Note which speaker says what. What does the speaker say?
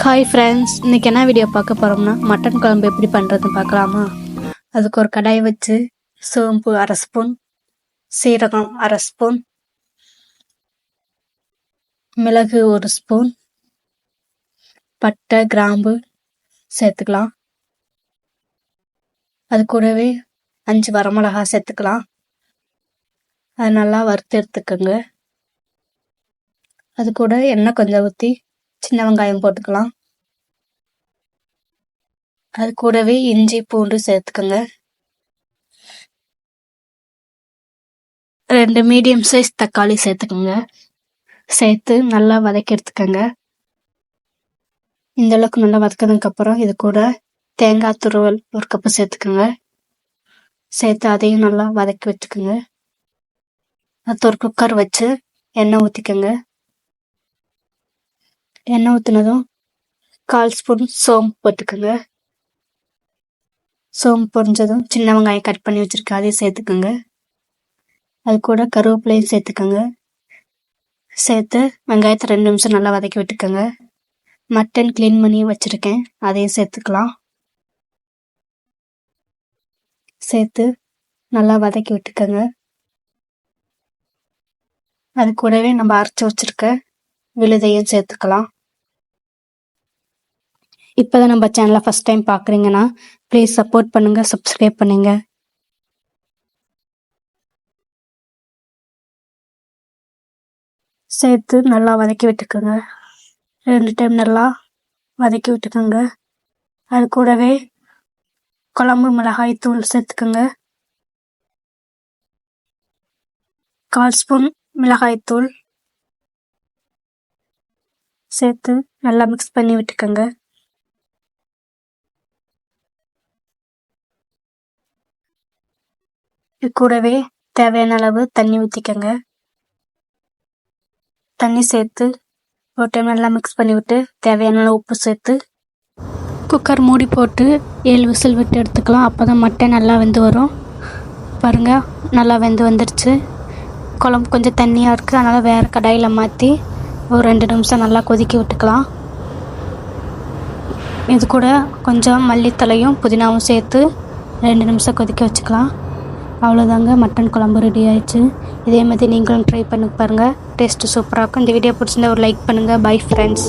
Speaker 1: Hi friends, இன்றைக்கி என்ன video பார்க்க போகிறோம்னா மட்டன் குழம்பு எப்படி பண்ணுறதுன்னு பார்க்கலாமா. அதுக்கு ஒரு கடாய் வச்சு சோம்பு 1/2 ஸ்பூன், சீரகம் 1/2 ஸ்பூன், மிளகு 1 ஸ்பூன், பட்டை கிராம்பு சேர்த்துக்கலாம். அது கூடவே 5 வரமிளகா சேர்த்துக்கலாம். அது நல்லா வறுத்து எடுத்துக்கோங்க. அது கூட எண்ணெய் கொஞ்சம் ஊற்றி சின்ன வெங்காயம் போட்டுக்கலாம். அது கூடவே இஞ்சி பூண்டு சேர்த்துக்கோங்க. 2 மீடியம் சைஸ் தக்காளி சேர்த்துக்கோங்க. சேர்த்து நல்லா வதக்கி எடுத்துக்கோங்க. இந்த அளவுக்கு நல்லா வதக்கினதுக்கப்புறம் இது கூட தேங்காய் துருவல் 1 கப்பு சேர்த்துக்கோங்க. சேர்த்து அதையும் நல்லா வதக்கி வச்சுக்கோங்க. அடுத்து ஒரு குக்கர் வச்சு எண்ணெய் ஊற்றிக்கோங்க. எண்ணெய் ஊற்றினதும் 1/4 ஸ்பூன் சோம்பு போட்டுக்கோங்க. சோம்பு பொரிஞ்சதும் சின்ன வெங்காயம் கட் பண்ணி வச்சுருக்கேன், அதையும் சேர்த்துக்கோங்க. அது கூட கருவேப்பிலையும் சேர்த்துக்கோங்க. சேர்த்து வெங்காயத்தை 2 நிமிஷம் நல்லா வதக்கி விட்டுக்கோங்க. மட்டன் க்ளீன் பண்ணி வச்சுருக்கேன், அதையும் சேர்த்துக்கலாம். சேர்த்து நல்லா வதக்கி விட்டுக்கோங்க. அது கூடவே நம்ம அரைச்சி வச்சுருக்க விழுதையும் சேர்த்துக்கலாம். இப்போ தான் நம்ம சேனலை ஃபஸ்ட் டைம் பார்க்குறீங்கன்னா ப்ளீஸ் சப்போர்ட் பண்ணுங்கள், சப்ஸ்கிரைப் பண்ணுங்கள். சேர்த்து நல்லா வதக்கி விட்டுக்கோங்க. 2 டைம் நல்லா வதக்கி விட்டுக்கோங்க. அது கூடவே குழம்பு மிளகாய் தூள் சேர்த்துக்கோங்க. 1/4 ஸ்பூன் மிளகாய் தூள் சேர்த்து நல்லா மிக்ஸ் பண்ணி விட்டுக்கோங்க. இது கூடவே தேவையான அளவு தண்ணி ஊற்றிக்கோங்க. தண்ணி சேர்த்து ஒரு டைம் நல்லா மிக்ஸ் பண்ணி விட்டு தேவையான அளவு உப்பு சேர்த்து குக்கர் மூடி போட்டு 7 விசில் விட்டு எடுத்துக்கலாம். அப்போ தான் மட்டன் நல்லா வெந்து வரும். பாருங்கள், நல்லா வெந்து வந்துடுச்சு. குழம்பு கொஞ்சம் தண்ணியாக இருக்குது, அதனால் வேறு கடாயில் மாற்றி ஒரு 2 நிமிஷம் நல்லா கொதிக்க விட்டுக்கலாம். இது கூட கொஞ்சம் மல்லித்தலையும் புதினாவும் சேர்த்து 2 நிமிஷம் கொதிக்க வச்சுக்கலாம். அவ்வளோதாங்க, மட்டன் குழம்பு ரெடி ஆயிடுச்சு. இதே மாதிரி நீங்களும் ட்ரை பண்ணி பாருங்கள், டேஸ்ட்டு சூப்பராக இருக்கும். இந்த வீடியோ பிடிச்சிருந்தா ஒரு லைக் பண்ணுங்கள். Bye friends.